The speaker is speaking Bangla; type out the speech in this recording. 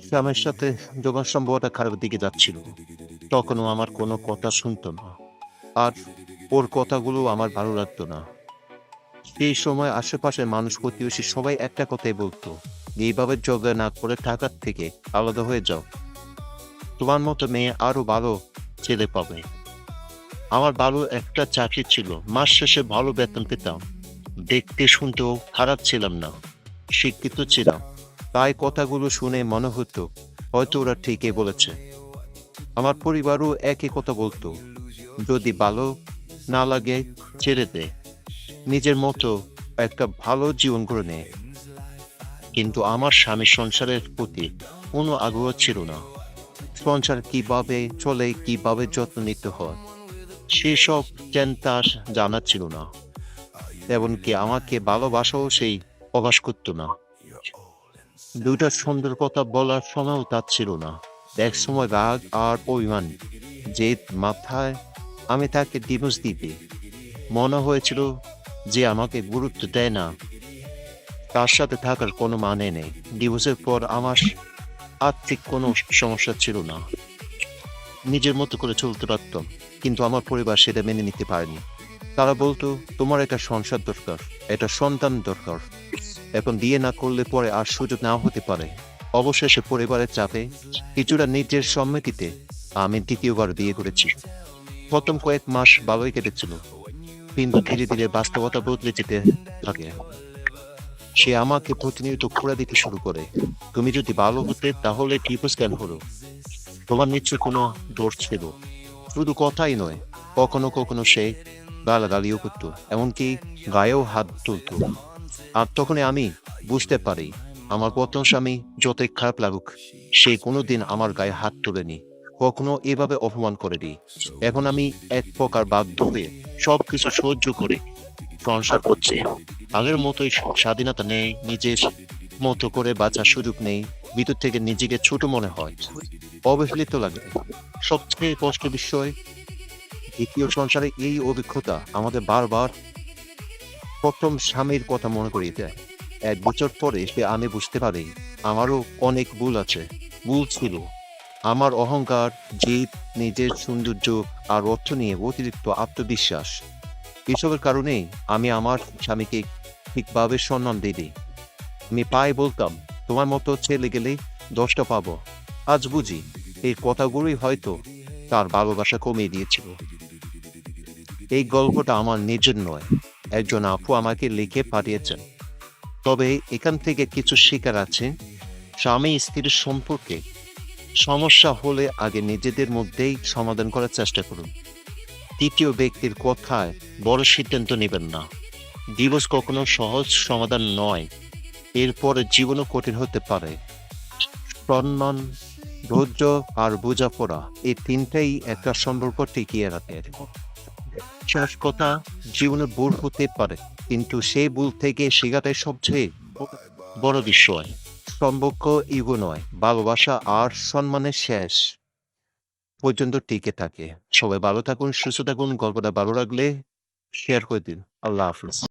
স্বামীর সাথে যখন সম্পর্কটা খারাপের দিকে যাচ্ছিল, তখনও আমার কোনো কথা শুনতো না। আর ওর কথাগুলো আমার ভালো লাগতো না। সেই সময় আশেপাশের মানুষ, প্রতিবেশী সবাই একটা কথাই বলতো, "এইভাবে ঝগড়া না করে ঢাকার থেকে আলাদা হয়ে যাও। তোমার মতো মেয়ে আরো ভালো ছেলে পাবে।" আমার ভালো একটা চাকরি ছিল। মাস শেষে ভালো বেতন পেতাম। দেখতে শুনতেও খারাপ ছিলাম না। শিক্ষিত ছিলাম। তাই কথাগুলো শুনে মনে হতো, হয়তো ওরা ঠিকই বলেছে। আমার পরিবারও একই কথা বলতো, যদি ভালো না লাগে ছেড়ে দে, নিজের মতো একটা ভালো জীবন করে নে। কিন্তু আমার স্বামীর সংসারের প্রতি কোনো আগ্রহ ছিল না। সংসার কিভাবে চলে, কিভাবে যত্ন নিতে হয়, সেসব চিন্তা জানা ছিল না। এমনকি আমাকে ভালোবাসাও সেই প্রকাশ করত না। দুইটা সুন্দর কথা বলার সময়ও তার ছিল না। এক সময় রাগ আর অভিমান জেদ মাথায় আমি তাকে ডিভোর্স দিতে মনে হয়েছিল যে আমাকে গুরুত্ব দেয় না, তার সাথে থাকার কোনো মানে নেই। ডিভোর্সের পর আমার আর্থিক কোনো সমস্যা ছিল না, নিজের মতো করে চলতে পারতাম। কিন্তু আমার পরিবার সেটা মেনে নিতে পারেনি। তারা বলতো, তোমার একটা সংসার দরকার, একটা সন্তান দরকার, এখন বিয়ে না করলে পরে আর সুযোগ নাও হতে পারে। অবশেষে পরিবারের চাপে, কিছুটা নিজের সম্মতিতে আমি দ্বিতীয়বার বিয়ে করেছি। প্রথম কয়েক মাস ভালোই কেটেছিল, কিন্তু ধীরে ধীরে বাস্তবতা বদলে যেতে থাকে। সে আমাকে প্রতিনিয়ত খোঁড়া দিতে শুরু করে, তুমি যদি ভালো হতে তাহলে ডিভোর্স কেন হলো, তোমার নিশ্চয় কোনো দোষ ছিল। শুধু কথাই নয়, কখনো কখনো সে গালাগালিও করতো, এমনকি গায়েও হাত তুলতো। আর তখনই আমি বুঝতে পারি, আমার প্রথম স্বামী যতই খারাপ লাগুক, সে কোনোদিন আমার গায়ে হাত তোলেনি, কখনো এভাবে অপমান করেনি। এখন আমি এক প্রকার বাধ্য হয়ে সবকিছু সহ্য করে সংসার করছি। আগের মতোই স্বাধীনতা নেই, নিজের মতো করে বাঁচার সুযোগ নেই। ভিতর থেকে নিজেকে ছোট মনে হয়, অবহেলিত লাগে। সবচেয়ে কষ্টের বিষয়, দ্বিতীয় সংসারে এই অভিজ্ঞতা আমাদের বারবার প্রথম স্বামীর কথা মনে করিয়ে দেয়। ১ বছর পরে এসে আমি বুঝতে পারি, আমারও অনেক ভুল আছে, ভুল ছিল। আমার অহংকার, জিদ, নিজের সৌন্দর্য আর অর্থ নিয়ে অতিরিক্ত আত্মবিশ্বাস। এসবের কারণেই আমি আমার স্বামীকে ঠিকভাবে সম্মান দিইনি। আমি প্রায় বলতাম, তোমার মতো ছেলে গেলে ১০টা পাবো। আজ বুঝি, এই কথাগুলোই হয়তো তার ভালোবাসা কমিয়ে দিয়েছিল। এই গল্পটা আমার নিজের নয়, একজন আপু আমাকে লিখে পাঠিয়েছেন। তবে এখান থেকে কিছু শিকার আছে। স্বামী স্ত্রীর সম্পর্কে সমস্যা হলে আগে নিজেদের মধ্যেই সমাধান করার চেষ্টা করুন। তৃতীয় ব্যক্তির কথায় বড় সিদ্ধান্ত নেবেন না। ডিভোর্স কখনো সহজ সমাধান নয়, এরপরে জীবনও কঠিন হতে পারে। সম্মান, ধৈর্য আর বোঝাপড়া, এই তিনটাই একটা সম্পর্ক টিকিয়ে রাখে। শেষ কথা, জীবনে ভুল হতে পারে, কিন্তু সেই ভুল থেকে শেখাটাই সবচেয়ে বড় বিষয়। সম্পর্ক ইগো নয়, ভালোবাসা আর সম্মানের শেষ পর্যন্ত টিকে থাকে। সবাই ভালো থাকুন, সুস্থ থাকুন। গল্পটা ভালো লাগলে শেয়ার করে দিন। আল্লাহ হাফিজ।